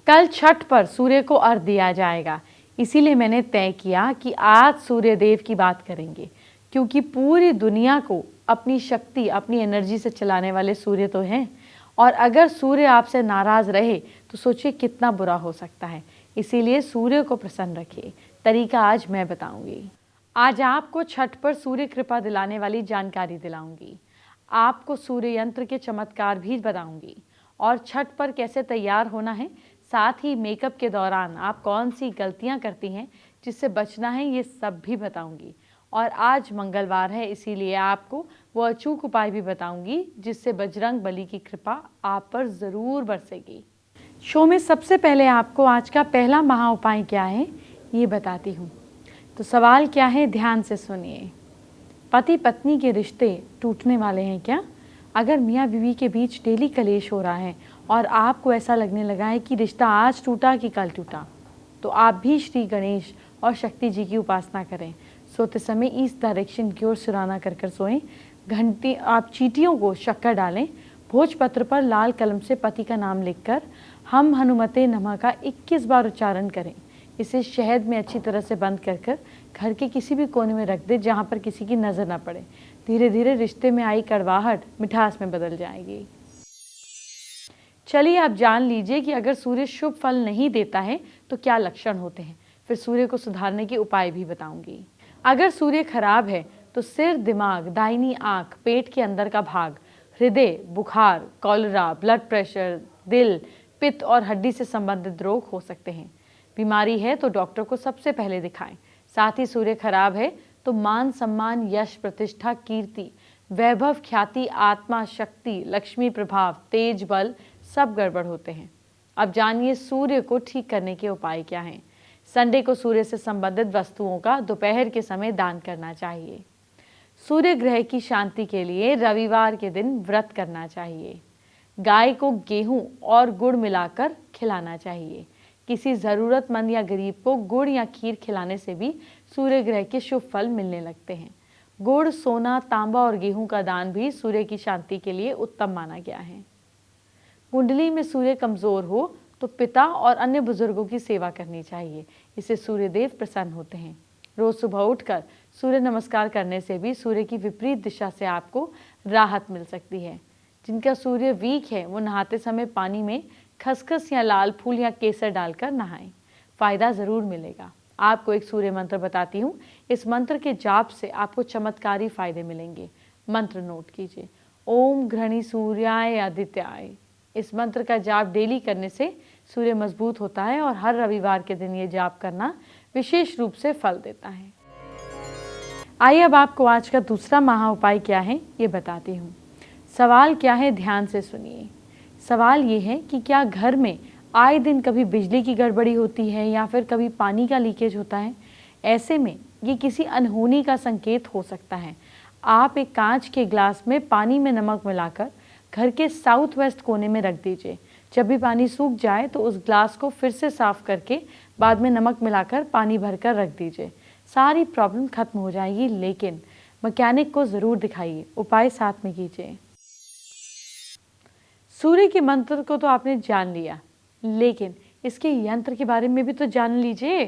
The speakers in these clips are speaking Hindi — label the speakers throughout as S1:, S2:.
S1: कल छठ पर सूर्य को अर्घ्य दिया जाएगा, इसीलिए मैंने तय किया कि आज सूर्य देव की बात करेंगे, क्योंकि पूरी दुनिया को अपनी शक्ति, अपनी एनर्जी से चलाने वाले सूर्य तो हैं। और अगर सूर्य आपसे नाराज रहे तो सोचिए कितना बुरा हो सकता है। इसीलिए सूर्य को प्रसन्न रखिए। तरीका आज मैं बताऊंगी। आज आपको छठ पर सूर्य कृपा दिलाने वाली जानकारी दिलाऊंगी। आपको सूर्य यंत्र के चमत्कार भी बताऊंगी और छठ पर कैसे तैयार होना है। साथ ही मेकअप के दौरान आप कौन सी गलतियां करती हैं जिससे बचना है, ये सब भी बताऊंगी। और आज मंगलवार है, इसीलिए आपको वो अचूक उपाय भी बताऊंगी जिससे बजरंग बली की कृपा आप पर ज़रूर बरसेगी। शो में सबसे पहले आपको आज का पहला महा उपाय क्या है ये बताती हूँ। तो सवाल क्या है, ध्यान से सुनिए। पति पत्नी के रिश्ते टूटने वाले हैं क्या? अगर मियाँ बीवी के बीच डेली कलेश हो रहा है और आपको ऐसा लगने लगा है कि रिश्ता आज टूटा कि कल टूटा, तो आप भी श्री गणेश और शक्ति जी की उपासना करें। सोते समय इस डायरेक्शन की ओर सुराना कर कर सोएं। घंटी आप चींटियों को शक्कर डालें। भोजपत्र पर लाल कलम से पति का नाम लिखकर हम हनुमते नमः का 21 बार उच्चारण करें। इसे शहद में अच्छी तरह से बंद कर कर घर के किसी भी कोने में रख दे जहाँ पर किसी की नज़र ना पड़े। धीरे धीरे रिश्ते में आई कड़वाहट मिठास में बदल जाएगी। चलिए आप जान लीजिए कि अगर सूर्य शुभ फल नहीं देता है तो क्या लक्षण होते हैं। फिर सूर्य को सुधारने के उपाय भी बताऊंगी। अगर सूर्य खराब है तो सिर, दिमाग, दाहिनी आंख, पेट के अंदर का भाग, हृदय, बुखार, कॉलरा, ब्लड प्रेशर, दिल, पित्त और हड्डी से संबंधित रोग हो सकते हैं। बीमारी है तो डॉक्टर को सबसे पहले दिखाएं। साथ ही सूर्य खराब है तो मान सम्मान, यश, प्रतिष्ठा, कीर्ति, वैभव, ख्याति, आत्मा, शक्ति, लक्ष्मी प्रभाव, तेज, बल सब गड़बड़ होते हैं। अब जानिए सूर्य को ठीक करने के उपाय क्या हैं। संडे को सूर्य से संबंधित वस्तुओं का दोपहर के समय दान करना चाहिए। सूर्य ग्रह की शांति के लिए रविवार के दिन व्रत करना चाहिए। गाय को गेहूं और गुड़ मिलाकर खिलाना चाहिए। किसी ज़रूरतमंद या गरीब को गुड़ या खीर खिलाने से भी सूर्य ग्रह के शुभ फल मिलने लगते हैं। गुड़, सोना, तांबा और गेहूं का दान भी सूर्य की शांति के लिए उत्तम माना गया है। कुंडली में सूर्य कमज़ोर हो तो पिता और अन्य बुजुर्गों की सेवा करनी चाहिए। इससे सूर्यदेव प्रसन्न होते हैं। रोज़ सुबह उठकर सूर्य नमस्कार करने से भी सूर्य की विपरीत दिशा से आपको राहत मिल सकती है। जिनका सूर्य वीक है वो नहाते समय पानी में खसखस या लाल फूल या केसर डालकर नहाएं। फ़ायदा ज़रूर मिलेगा। आपको एक सूर्य मंत्र बताती हूँ। इस मंत्र के जाप से आपको चमत्कारी फ़ायदे मिलेंगे। मंत्र नोट कीजिए। ओम घृणी सूर्याय आदित्याय। इस मंत्र का जाप डेली करने से सूर्य मजबूत होता है और हर रविवार के दिन ये जाप करना विशेष रूप से फल देता है। आइए अब आपको आज का दूसरा महा उपाय क्या है ये बताती हूँ। सवाल क्या है, ध्यान से सुनिए। सवाल ये है कि क्या घर में आए दिन कभी बिजली की गड़बड़ी होती है या फिर कभी पानी का लीकेज होता है। ऐसे में ये किसी अनहोनी का संकेत हो सकता है। आप एक कांच के ग्लास में पानी में नमक मिलाकर घर के साउथ वेस्ट कोने में रख दीजिए। जब भी पानी सूख जाए तो उस ग्लास को फिर से साफ करके बाद में नमक मिलाकर पानी भरकर रख दीजिए। सारी प्रॉब्लम खत्म हो जाएगी, लेकिन मैकेनिक को ज़रूर दिखाइए। उपाय साथ में कीजिए। सूर्य के मंत्र को तो आपने जान लिया, लेकिन इसके यंत्र के बारे में भी तो जान लीजिए।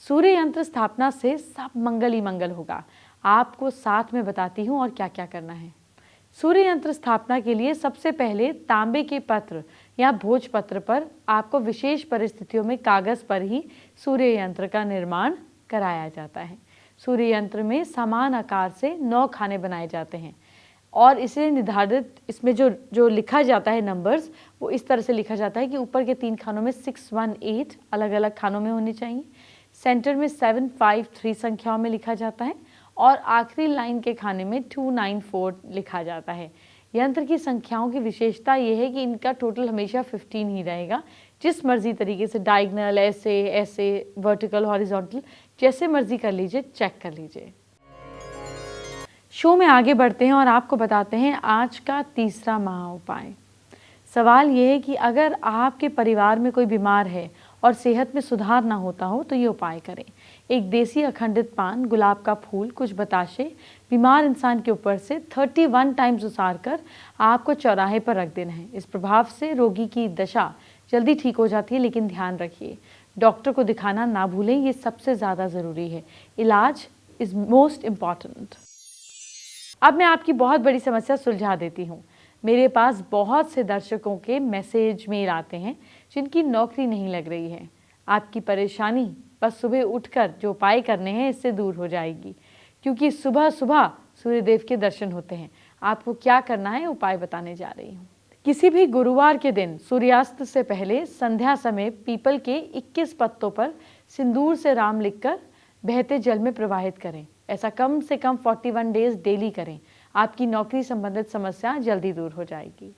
S1: सूर्य यंत्र स्थापना से सब मंगल ही मंगल होगा। आपको साथ में बताती हूँ और क्या क्या करना है। सूर्य यंत्र स्थापना के लिए सबसे पहले तांबे के पत्र या भोजपत्र पर आपको विशेष परिस्थितियों में कागज पर ही सूर्य यंत्र का निर्माण कराया जाता है। सूर्य यंत्र में समान आकार से 9 खाने बनाए जाते हैं और इसे निर्धारित, इसमें जो लिखा जाता है नंबर्स, वो इस तरह से लिखा जाता है कि ऊपर के 3 खानों में 618 अलग अलग खानों में होने चाहिए। सेंटर में 753 संख्याओं में लिखा जाता है और आखिरी लाइन के खाने में 294 लिखा जाता है। यंत्र की संख्याओं की विशेषता ये है कि इनका टोटल हमेशा 15 ही रहेगा। जिस मर्जी तरीके से डायगनल, ऐसे वर्टिकल, हॉरिजॉन्टल, जैसे मर्जी कर लीजिए, चेक कर लीजिए। शो में आगे बढ़ते हैं और आपको बताते हैं आज का तीसरा महा उपाय। सवाल ये है कि अगर आपके परिवार में कोई बीमार है और सेहत में सुधार ना होता हो तो ये उपाय करें। एक देसी अखंडित पान, गुलाब का फूल, कुछ बताशे बीमार इंसान के ऊपर से 31 टाइम्स उसार कर आपको चौराहे पर रख देना है। इस प्रभाव से रोगी की दशा जल्दी ठीक हो जाती है, लेकिन ध्यान रखिए डॉक्टर को दिखाना ना भूलें, ये सबसे ज़्यादा ज़रूरी है। इलाज इज़ मोस्ट इम्पॉर्टेंट। अब मैं आपकी बहुत बड़ी समस्या सुलझा देती हूँ। मेरे पास बहुत से दर्शकों के मैसेज मेल आते हैं जिनकी नौकरी नहीं लग रही है। आपकी परेशानी बस सुबह उठकर जो उपाय करने हैं इससे दूर हो जाएगी, क्योंकि सुबह सुबह सूर्यदेव के दर्शन होते हैं। आपको क्या करना है उपाय बताने जा रही हूँ। किसी भी गुरुवार के दिन सूर्यास्त से पहले संध्या समय पीपल के 21 पत्तों पर सिंदूर से राम लिखकर बहते जल में प्रवाहित करें। ऐसा कम से कम 41 डेज डेली करें। आपकी नौकरी संबंधित समस्या जल्दी दूर हो जाएगी।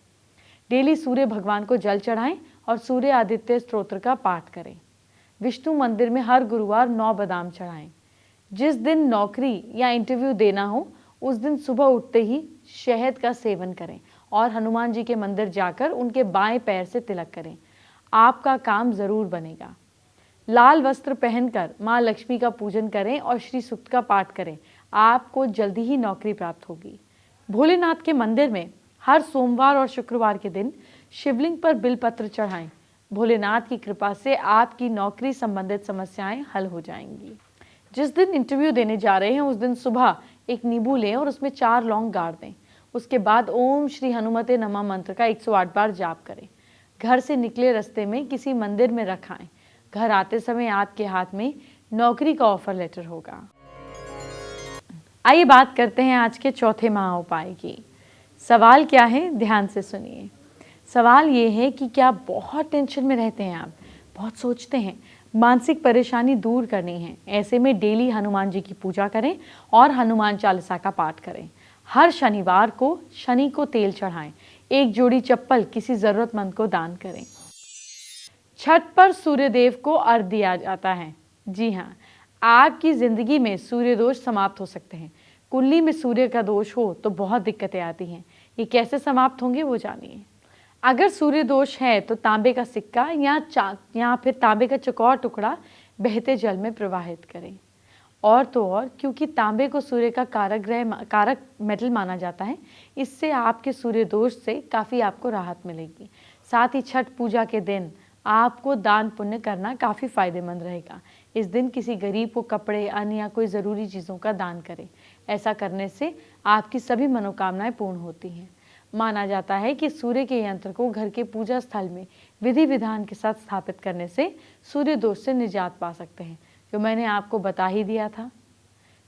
S1: डेली सूर्य भगवान को जल चढ़ाएं और सूर्य आदित्य स्तोत्र का पाठ करें। विष्णु मंदिर में हर गुरुवार 9 बादाम चढ़ाएं। जिस दिन नौकरी या इंटरव्यू देना हो उस दिन सुबह उठते ही शहद का सेवन करें और हनुमान जी के मंदिर जाकर उनके बाएं पैर से तिलक करें। आपका काम जरूर बनेगा। लाल वस्त्र पहनकर माँ लक्ष्मी का पूजन करें और श्री सूक्त का पाठ करें। आपको जल्दी ही नौकरी प्राप्त होगी। भोलेनाथ के मंदिर में हर सोमवार और शुक्रवार के दिन शिवलिंग पर बिलपत्र चढ़ाएं। भोलेनाथ की कृपा से आपकी नौकरी संबंधित समस्याएं हल हो जाएंगी। जिस दिन इंटरव्यू देने जा रहे हैं उस दिन सुबह एक नींबू लें और उसमें 4 लौंग गाड़ दें। उसके बाद ओम श्री हनुमते नमः मंत्र का 108 बार जाप करें। घर से निकले रास्ते में किसी मंदिर में रखाएं। घर आते समय आपके हाथ में नौकरी का ऑफर लेटर होगा। आइए बात करते हैं आज के चौथे महा उपाय की। सवाल क्या है, ध्यान से सुनिए। सवाल ये है कि क्या बहुत टेंशन में रहते हैं आप, बहुत सोचते हैं, मानसिक परेशानी दूर करनी है। ऐसे में डेली हनुमान जी की पूजा करें और हनुमान चालीसा का पाठ करें। हर शनिवार को शनि को तेल चढ़ाएं। एक जोड़ी चप्पल किसी जरूरतमंद को दान करें। छठ पर सूर्यदेव को अर्घ्य दिया जाता है। जी हाँ, आपकी जिंदगी में सूर्य दोष समाप्त हो सकते हैं। कुंडली में सूर्य का दोष हो तो बहुत दिक्कतें आती हैं। ये कैसे समाप्त होंगे वो जानिए। अगर सूर्य दोष है तो तांबे का सिक्का या फिर तांबे का चौकोर टुकड़ा बहते जल में प्रवाहित करें। और तो और क्योंकि तांबे को सूर्य का कारक मेटल माना जाता है, इससे आपके सूर्य दोष से काफ़ी आपको राहत मिलेगी। साथ ही छठ पूजा के दिन आपको दान पुण्य करना काफ़ी फायदेमंद रहेगा। इस दिन किसी गरीब को कपड़े, अन्न या कोई ज़रूरी चीज़ों का दान करें। ऐसा करने से आपकी सभी मनोकामनाएं पूर्ण होती हैं। माना जाता है कि सूर्य के यंत्र को घर के पूजा स्थल में विधि विधान के साथ स्थापित करने से सूर्य दोष से निजात पा सकते हैं, जो मैंने आपको बता ही दिया था।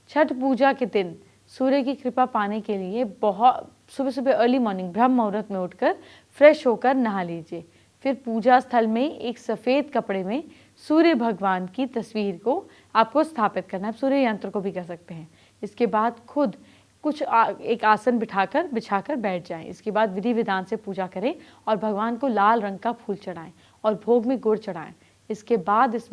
S1: छठ पूजा के दिन सूर्य की कृपा पाने के लिए बहुत सुबह अर्ली मॉर्निंग ब्रह्म मुहूर्त में उठकर फ्रेश होकर नहा लीजिए। फिर पूजा स्थल में एक सफ़ेद कपड़े में सूर्य भगवान की तस्वीर को आपको स्थापित करना है। सूर्य यंत्र को भी कर सकते हैं। इसके बाद खुद एक आसन बिछाकर बैठ जाएं। इसके बाद विधि विधान से पूजा करें और भगवान को लाल रंग का फूल चढ़ाएं और भोग में गुड़ चढ़ाएं। इसके बाद इस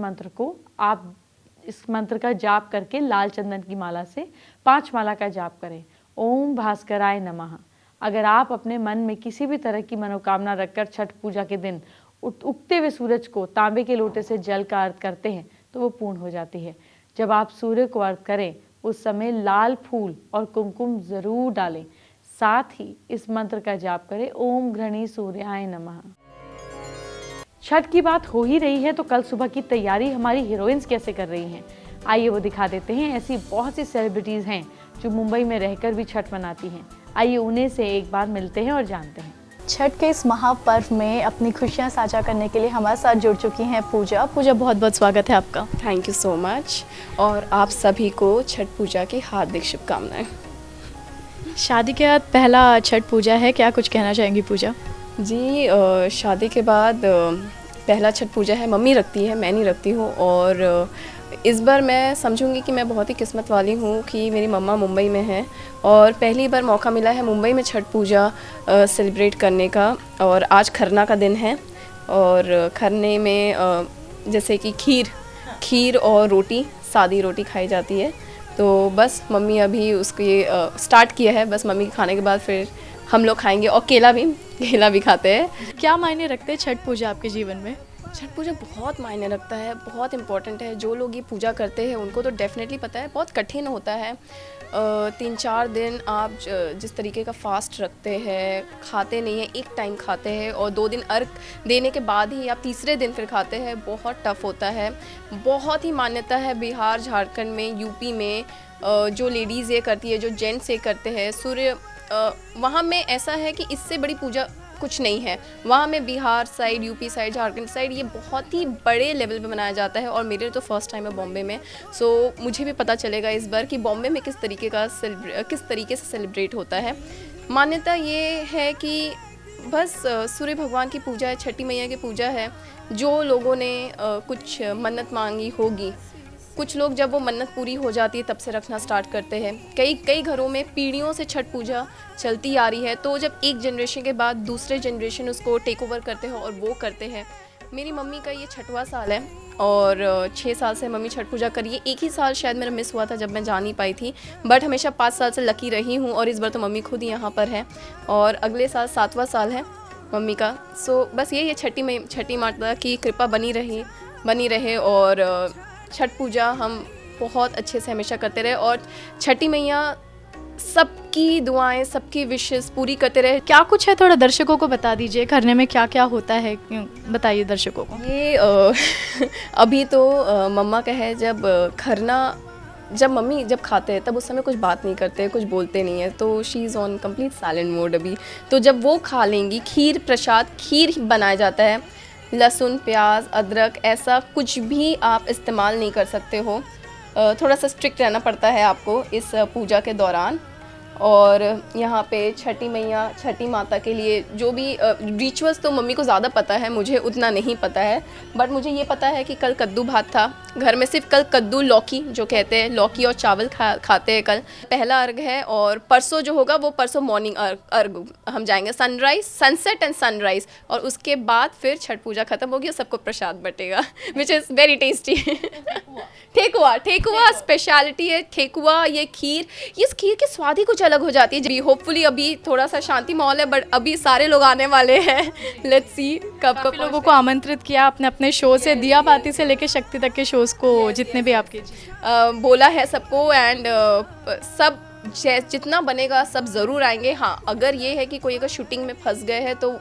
S1: मंत्र का जाप करके लाल चंदन की माला से 5 माला का जाप करें। ओम भास्कराय नमः। अगर आप अपने मन में किसी भी तरह की मनोकामना रखकर छठ पूजा के दिन उगते हुए सूरज को तांबे के लोटे से जल का अर्घ करते हैं तो वो पूर्ण हो जाती है। जब आप सूर्य को अर्घ करें उस समय लाल फूल और कुमकुम जरूर डालें। साथ ही इस मंत्र का जाप करें, ओम घृणी सूर्याय नमः। छठ की बात हो ही रही है तो कल सुबह की तैयारी हमारी हीरोइंस कैसे कर रही हैं, आइए वो दिखा देते हैं। ऐसी बहुत सी सेलिब्रिटीज़ हैं जो मुंबई में रहकर भी छठ मनाती हैं। आइए उन्हें से एक बार मिलते हैं और जानते हैं।
S2: छठ के इस महापर्व में अपनी खुशियाँ साझा करने के लिए हमारे साथ जुड़ चुकी हैं पूजा। बहुत बहुत स्वागत है आपका।
S3: Thank you so much. और आप सभी को छठ पूजा की हार्दिक शुभकामनाएं।
S2: शादी के बाद पहला छठ पूजा है, क्या कुछ कहना चाहेंगी पूजा?
S3: जी, शादी के बाद पहला छठ पूजा है। मम्मी रखती है, मैं नहीं रखती हूँ। और इस बार मैं समझूंगी कि मैं बहुत ही किस्मत वाली हूँ कि मेरी मम्मा मुंबई में है और पहली बार मौका मिला है मुंबई में छठ पूजा सेलिब्रेट करने का। और आज खरना का दिन है और खरने में जैसे कि खीर और रोटी, सादी रोटी खाई जाती है। तो बस मम्मी अभी उसकी स्टार्ट किया है। बस मम्मी के खाने के बाद फिर हम लोग खाएंगे और केला भी खाते हैं।
S2: क्या मायने रखते हैं छठ पूजा आपके जीवन में?
S3: छठ पूजा बहुत मायने रखता है, बहुत इम्पोर्टेंट है। जो लोग ये पूजा करते हैं उनको तो डेफिनेटली पता है, बहुत कठिन होता है। 3-4 दिन आप जिस तरीके का फास्ट रखते हैं, खाते नहीं हैं, एक टाइम खाते हैं और 2 दिन अर्घ देने के बाद ही आप तीसरे दिन फिर खाते हैं, बहुत टफ होता है। बहुत ही मान्यता है बिहार, झारखंड में, यूपी में जो लेडीज़ ये करती है, जो जेंट्स ये करते हैं, सूर्य वहाँ में ऐसा है कि इससे बड़ी पूजा कुछ नहीं है। वहाँ में Bihar side, UP side, Jharkhand side ये बहुत ही बड़े लेवल पे मनाया जाता है और मेरे तो फर्स्ट टाइम है बॉम्बे में, सो मुझे भी पता चलेगा इस बार कि बॉम्बे में किस तरीके से सेलिब्रेट होता है। मान्यता ये है कि बस सूर्य भगवान की पूजा है, छठी मैया की पूजा है। जो लोगों ने कुछ मन्नत मांगी होगी, कुछ लोग जब वो मन्नत पूरी हो जाती है तब से रखना स्टार्ट करते हैं। कई घरों में पीढ़ियों से छठ पूजा चलती आ रही है, तो जब एक जनरेशन के बाद दूसरे जनरेशन उसको टेक ओवर करते हैं और वो करते हैं। मेरी मम्मी का ये 6वां साल है और 6 साल से मम्मी छठ पूजा कर रही है। एक ही साल शायद मेरा मिस हुआ था जब मैं जा नहीं पाई थी, बट हमेशा 5 साल से लकी रही हूँ और इस बार तो मम्मी खुद यहाँ पर है और अगले साल 7वां साल है मम्मी का। सो बस यही है, छठी माता की कृपा बनी रहे और छठ पूजा हम बहुत अच्छे से हमेशा करते रहे और छठी मैया सबकी दुआएं, सबकी विशेस पूरी करते रहे।
S2: क्या कुछ है, थोड़ा दर्शकों को बता दीजिए, खरने में क्या क्या होता है, बताइए दर्शकों को।
S3: ये अभी तो मम्मा का है, जब मम्मी खाते हैं तब उस समय कुछ बात नहीं करते, कुछ बोलते नहीं है, तो she is on complete silent mode अभी। तो जब वो खा लेंगी, खीर बनाया जाता है, लहसुन, प्याज, अदरक ऐसा कुछ भी आप इस्तेमाल नहीं कर सकते हो। थोड़ा सा स्ट्रिक्ट रहना पड़ता है आपको इस पूजा के दौरान। और यहाँ पे छठी माता के लिए जो भी रिचुअल्स तो मम्मी को ज़्यादा पता है, मुझे उतना नहीं पता है, बट मुझे ये पता है कि कल कद्दू भात था घर में, सिर्फ कल कद्दू, लौकी जो कहते हैं, लौकी और चावल खाते हैं कल। पहला अर्घ है और परसों जो होगा वो परसों मॉर्निंग अर्घ हम जाएंगे, सनसेट एंड सनराइज़, और उसके बाद फिर छठ पूजा ख़त्म होगी और सबको प्रसाद बटेगा, which is very tasty. Thekua speciality है, ठेकुआ, ये खीर, इस खीर की स्वाद ही कुछ अलग हो जाती है। जी होपफुली अभी थोड़ा सा शांति माहौल है, बट अभी सारे लोग आने वाले हैं, लेट्स सी कब
S2: लोगों को आमंत्रित किया आपने अपने शो से, दिया बाती से लेके शक्ति तक के शोज को, जितने भी आपके
S3: बोला है सबको, एंड सब जितना बनेगा सब ज़रूर आएंगे। हाँ, अगर ये है कि कोई अगर शूटिंग में फंस गए हैं तो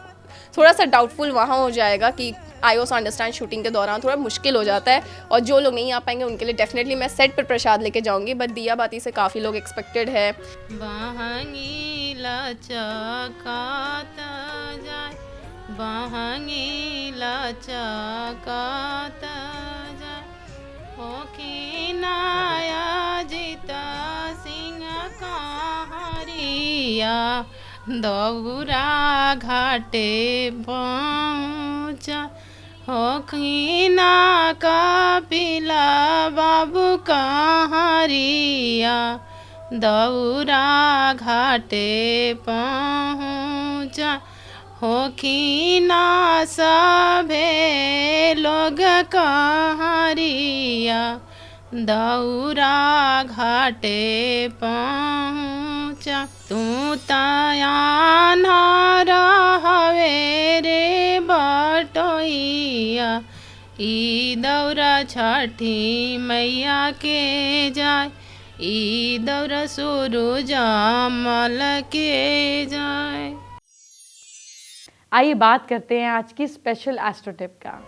S3: थोड़ा सा डाउटफुल वहाँ हो जाएगा कि आई ऑल्सो अंडरस्टैंड, शूटिंग के दौरान थोड़ा मुश्किल हो जाता है, और जो लोग नहीं आ पाएंगे उनके लिए डेफिनेटली मैं सेट पर प्रसाद लेके जाऊंगी, बट दिया बाती से काफ़ी लोग एक्सपेक्टेड है।
S4: दौरा घाटे पहुँचा, होखीना कपिला बाबू कहारिया, दौरा घाटे पहुँचा, होखीना सभे लोग कहारिया, दौरा घाटे पहुँचा। तू तयाना रहवे रे बटोइया, ई दौरा छठी मैया के जाय, ई दौरा सूरज मल के जाय।
S1: आइए बात करते हैं आज की स्पेशल एस्ट्रो टिप का।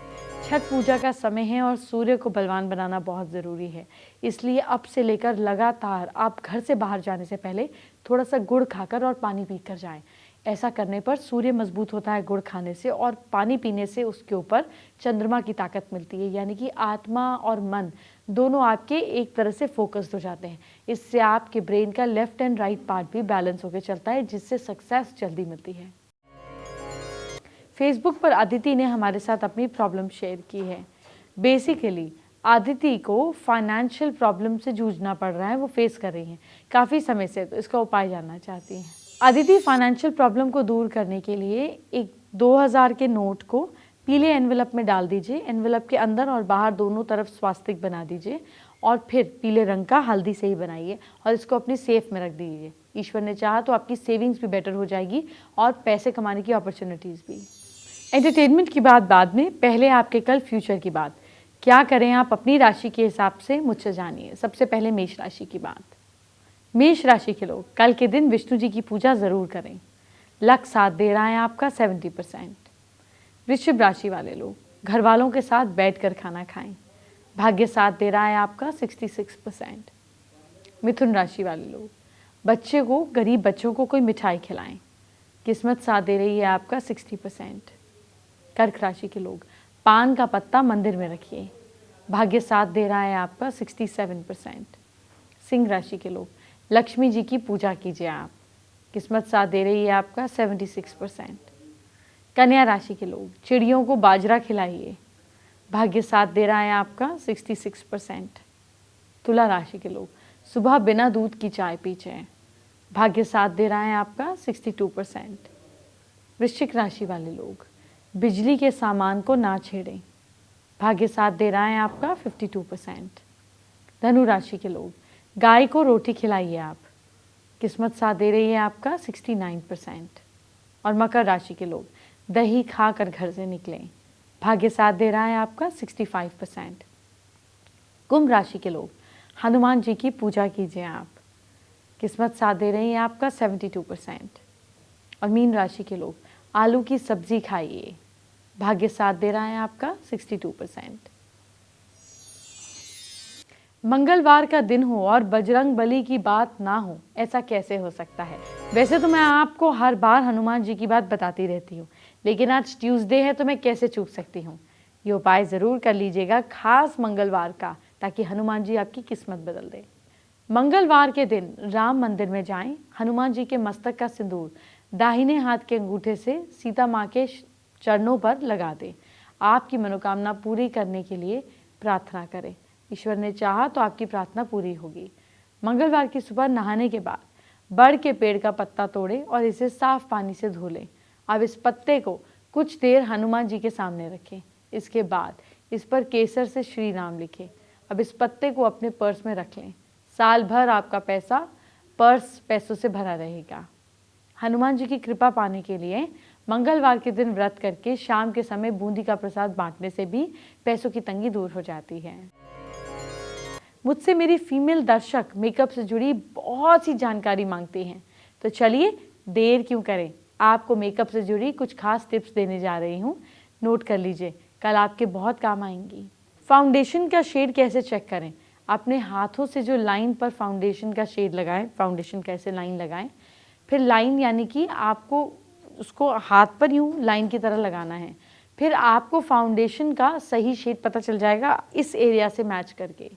S1: छठ पूजा का समय है और सूर्य को बलवान बनाना बहुत ज़रूरी है, इसलिए अब से लेकर लगातार आप घर से बाहर जाने से पहले थोड़ा सा गुड़ खाकर और पानी पीकर जाएं। ऐसा करने पर सूर्य मजबूत होता है गुड़ खाने से, और पानी पीने से उसके ऊपर चंद्रमा की ताकत मिलती है, यानी कि आत्मा और मन दोनों आपके एक तरह से फोकस्ड हो जाते हैं। इससे आपके ब्रेन का लेफ्ट एंड राइट पार्ट भी बैलेंस होकर चलता है, जिससे सक्सेस जल्दी मिलती है। फेसबुक पर अदिति ने हमारे साथ अपनी प्रॉब्लम शेयर की है। बेसिकली अदिति को फाइनेंशियल प्रॉब्लम से जूझना पड़ रहा है, वो फेस कर रही हैं काफ़ी समय से, तो इसका उपाय जानना चाहती हैं। अदिति, फाइनेंशियल प्रॉब्लम को दूर करने के लिए एक 2000 के नोट को पीले एनवेलप में डाल दीजिए। एनवेलप के अंदर और बाहर दोनों तरफ स्वास्तिक बना दीजिए और फिर पीले रंग का हल्दी से ही बनाइए और इसको अपनी सेफ में रख दीजिए। ईश्वर ने चाहा तो आपकी सेविंग्स भी बेटर हो जाएगी और पैसे कमाने की अपॉर्चुनिटीज़ भी। एंटरटेनमेंट की बात बाद में, पहले आपके कल फ्यूचर की बात। क्या करें आप अपनी राशि के हिसाब से, मुझसे जानिए। सबसे पहले मेष राशि की बात। मेष राशि के लोग कल के दिन विष्णु जी की पूजा जरूर करें। लक साथ दे रहा है आपका 70%। वृश्चिक राशि वाले लोग घर वालों के साथ बैठकर खाना खाएं। भाग्य साथ दे रहा है आपका 66%। मिथुन राशि वाले लोग बच्चे को, गरीब बच्चों को कोई मिठाई खिलाएं। किस्मत साथ दे रही है आपका 60%। कर्क राशि के लोग पान का पत्ता मंदिर में रखिए। भाग्य साथ दे रहा है आपका 67%। सिंह राशि के लोग लक्ष्मी जी की पूजा कीजिए आप। किस्मत साथ दे रही है आपका 76%। कन्या राशि के लोग चिड़ियों को बाजरा खिलाइए। भाग्य साथ दे रहा है आपका 66%। तुला राशि के लोग सुबह बिना दूध की चाय पीजिए। भाग्य साथ दे रहा है आपका 62%। वृश्चिक राशि वाले लोग बिजली के सामान को ना छेड़ें। भाग्य साथ दे रहा है आपका 52%। धनु राशि के लोग गाय को रोटी खिलाइए आप। किस्मत साथ दे रही है आपका 69%। और मकर राशि के लोग दही खाकर घर से निकलें। भाग्य साथ दे रहा है आपका 65%। कुंभ राशि के लोग हनुमान जी की पूजा कीजिए आप। किस्मत साथ दे रही है आपका 72%। और मीन राशि के लोग आलू की सब्जी खाइए। भाग्य साथ दे रहा है आपका 62%। मंगलवार का दिन हो और बजरंग बली की बात ना हो, ऐसा कैसे हो सकता है? वैसे तो मैं आपको हर बार हनुमान जी की बात बताती रहती हूँ, लेकिन आज ट्यूसडे है तो मैं कैसे चूक सकती हूँ। ये उपाय ज़रूर कर लीजिएगा खास मंगलवार का, ताकि हनुमान जी आपकी किस्मत बदल दे। मंगलवार के दिन राम मंदिर में जाएं। हनुमान जी के मस्तक का सिंदूर दाहिने हाथ के अंगूठे से सीता माँ के चरणों पर लगा दें। आपकी मनोकामना पूरी करने के लिए प्रार्थना करें। ईश्वर ने चाहा तो आपकी प्रार्थना पूरी होगी। मंगलवार की सुबह नहाने के बाद बड़ के पेड़ का पत्ता तोड़ें और इसे साफ पानी से धो लें। अब इस पत्ते को कुछ देर हनुमान जी के सामने रखें। इसके बाद इस पर केसर से श्री राम लिखें। अब इस पत्ते को अपने पर्स में रख लें। साल भर आपका पर्स पैसों से भरा रहेगा। हनुमान जी की कृपा पाने के लिए मंगलवार के दिन व्रत करके शाम के समय बूंदी का प्रसाद बांटने से भी पैसों की तंगी दूर हो जाती है। मुझसे मेरी फीमेल दर्शक मेकअप से जुड़ी बहुत सी जानकारी मांगती हैं, तो चलिए देर क्यों करें, आपको मेकअप से जुड़ी कुछ खास टिप्स देने जा रही हूँ। नोट कर लीजिए, कल आपके बहुत काम आएंगी। फाउंडेशन का शेड कैसे चेक करें? अपने हाथों से जो लाइन पर फाउंडेशन का शेड लगाएं, फाउंडेशन कैसे लाइन लगाएं, फिर लाइन यानी कि आपको उसको हाथ पर यूँ लाइन की तरह लगाना है। फिर आपको फाउंडेशन का सही शेड पता चल जाएगा इस एरिया से मैच करके।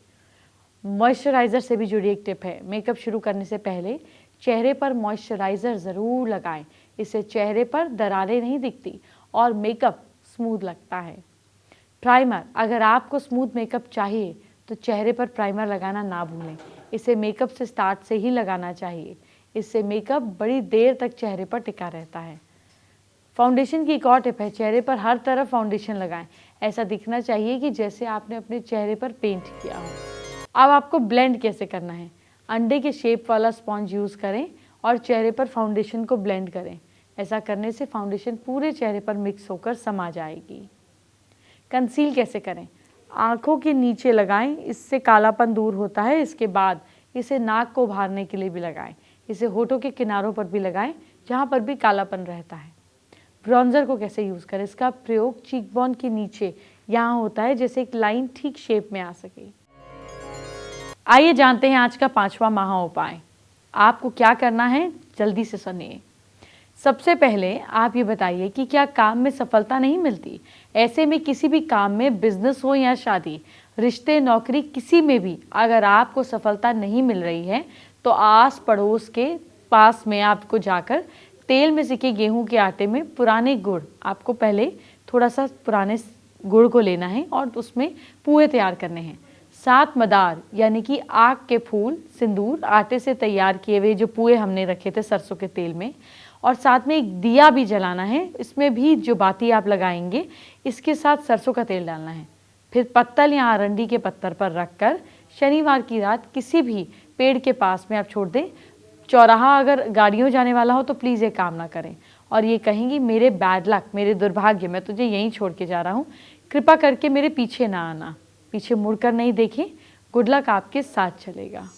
S1: मॉइस्चराइज़र से भी जुड़ी एक टिप है। मेकअप शुरू करने से पहले चेहरे पर मॉइस्चराइज़र ज़रूर लगाएं। इससे चेहरे पर दरारें नहीं दिखती और मेकअप स्मूथ लगता है। प्राइमर, अगर आपको स्मूथ मेकअप चाहिए तो चेहरे पर प्राइमर लगाना ना भूलें। इसे मेकअप से स्टार्ट से ही लगाना चाहिए। इससे मेकअप बड़ी देर तक चेहरे पर टिका रहता है। फाउंडेशन की एक और टिप है, चेहरे पर हर तरफ फाउंडेशन लगाएं। ऐसा दिखना चाहिए कि जैसे आपने अपने चेहरे पर पेंट किया हो। अब आपको ब्लेंड कैसे करना है? अंडे के शेप वाला स्पॉन्ज यूज़ करें और चेहरे पर फाउंडेशन को ब्लेंड करें। ऐसा करने से फाउंडेशन पूरे चेहरे पर मिक्स होकर समा जाएगी। कंसील कैसे करें? आँखों के नीचे लगाएं, इससे कालापन दूर होता है। इसके बाद इसे नाक को उभारने के लिए भी लगाएं। इसे होठों के किनारों पर भी लगाएं, जहाँ पर भी कालापन रहता है। ब्रॉन्जर को कैसे यूज़ करें? इसका प्रयोग चीक बोन के नीचे यहाँ होता है, जैसे एक लाइन ठीक शेप में आ सके। आइए जानते हैं आज का 5वां महा उपाय। आपको क्या करना है, जल्दी से सुनिए। सबसे पहले आप ये बताइए कि क्या काम में सफलता नहीं मिलती? ऐसे में किसी भी काम में, बिजनेस हो या शादी, रिश्ते, नौकरी, किसी में भी अगर आपको सफलता नहीं मिल रही है तो आस पड़ोस के पास में आपको जाकर तेल में सिके गेहूं के आटे में पुराने गुड़, आपको पहले थोड़ा सा पुराने गुड़ को लेना है और उसमें पुए तैयार करने हैं। 7 मदार यानी कि आग के फूल, सिंदूर, आटे से तैयार किए हुए जो पुए हमने रखे थे सरसों के तेल में, और साथ में एक दिया भी जलाना है। इसमें भी जो बाती आप लगाएंगे इसके साथ सरसों का तेल डालना है। फिर पत्तल या अरंडी के पत्थर पर रखकर शनिवार की रात किसी भी पेड़ के पास में आप छोड़ दें। चौराहा अगर गाड़ियों जाने वाला हो तो प्लीज़ ये काम ना करें। और ये कहेंगी मेरे बैड लक, मेरे दुर्भाग्य, मैं तुझे यहीं छोड़ के जा रहा हूँ, कृपा करके मेरे पीछे ना आना। पीछे मुड़कर नहीं देखें, गुड लक आपके साथ चलेगा।